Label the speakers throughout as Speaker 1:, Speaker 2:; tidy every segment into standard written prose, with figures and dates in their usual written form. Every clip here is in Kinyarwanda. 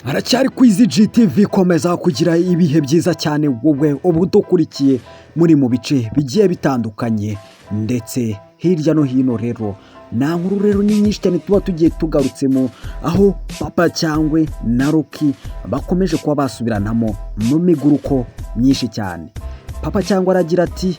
Speaker 1: haracyari ku izi GTV komeza kugira ibihe byiza cyane wowe ubu dukurikiye muri mu bice bigiye bitandukanye ndetse hirya no hino. Rero nta nkuru rero ni nyinshi cyane tuba tugiye tugarutsemo, aho Papa Cyangwe na Rocky bakomeje kuba basubiranamo mu miguruko myinshi cyane. Papa Cyangwe aragira ati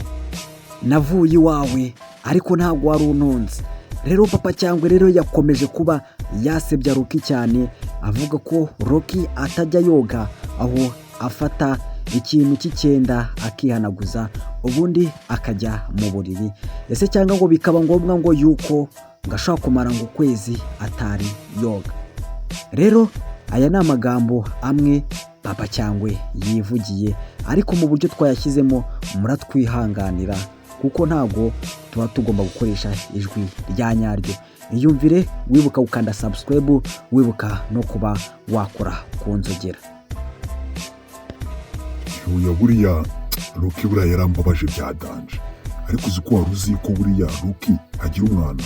Speaker 1: navuye iwawe ariko ntabwo wari unonze. Rero Papa Cyangwe rero yakomeje kuba yasebya Rocky cyane, avuga ko Rocky atajya yoga, aho afata ikintu cy'icyenda akihanaguza ubundi akajya mu buriri. Ese cyangwa ngo bikaba ngombwa ngo yuko ngashaka kumara ngo ukwezi atari yoga. Rero aya ni amagambo amwe Papa Cyangwe yivugiye, ariko mu buryo twayashyizemo muratwihanganira kuko ntabwo tuba tugomba gukoresha ijwi rya nyaryo. Iyumvire, wibuka gukanda subscribe, wibuka no kuba wakora ku nzogera.
Speaker 2: Uya buriya Rocky buriya yarambabaje bya danje, ariko uzi ko wari uzi ko buriya Rocky agira umwana.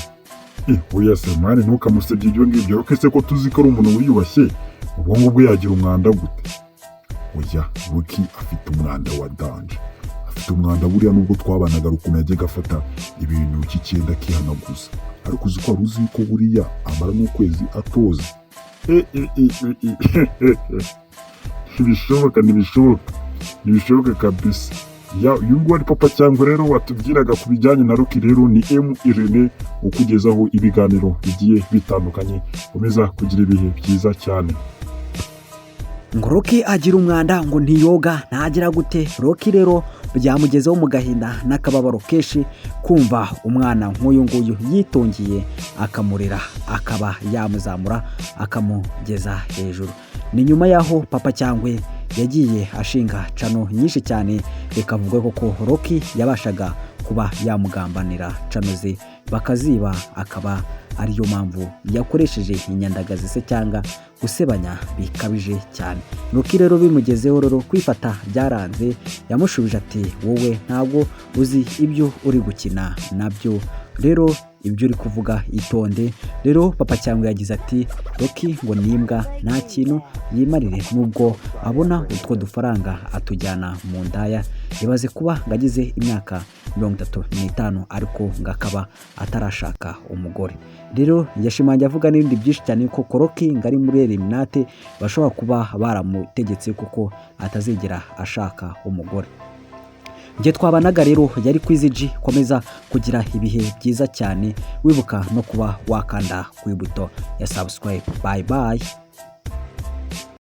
Speaker 2: Oya se mani ntukamusebye ibyo ngibyo. Rocky se ko tuzi ko ari umuntu wiyubashye, ubwonko bwe yagira umwanda gute? Oya, Rocky afite umwanda wa danje, afite umwanda buriya nubwo twabanaga ukuntu yajyaga afata ibintu cy'icyenda akihanaguza, ariko uzi ko wari uzi ko buriya amara n'ukwezi atoza. Ntibishoboka kabisa. Uyu nguyu ari Papa Cyangwe rero watubwiraga ku bijyanye na Rocky. Rero ni Irene ukugezaho ibiganiro bigiye bitandukanye. Komeza kugira ibihe byiza cyane.
Speaker 1: Ngo Rocky agira umwanda ngo ntiyoga ntagira gute. Rocky rero byamugezeho mu gahinda n'akababaro kenshi kumva umwana nk'uyu nguyu yitongiye akamurera, akaba yamuzamura akamugeza hejuru. Ni nyuma yaho Papa Cyangwe yagiye ashinga cano nyinshi cyane, bikavuga ko Rocky yabashaga kuba yamugambanira cano ze bakaziba, akaba ariyo mpamvu yakoresheje inyandagazi se cyangwa gusebanya bikabije cyane. Rocky rero bimugezeho rero kwifata byaranze, yamushubije ati wowe ntabwo uzi ibyo uri gukina nabyo, rero ibyo uri kuvuga itonde. Rero Papa Cyangwe yagize ati Rocky ngo nimbwa nta kintu yimarire, nubwo abona utwo dufaranga atujyana mu ndaya. Ibaze kuba ngagize imyaka 35 ariko ngakaba atarashaka umugore. Rero yashimangiye avuga n'ibindi byinshi cyane ko Rocky ngari muri Illuminati bashobora kuba baramutegetse kuko atazigera ashaka umugore. Ngiye twabanaga rero yari ku izi komeza kugira ibihe byiza cyane, wibuka no kuba wakanda ku ibuto ya subscribe. Bye bye.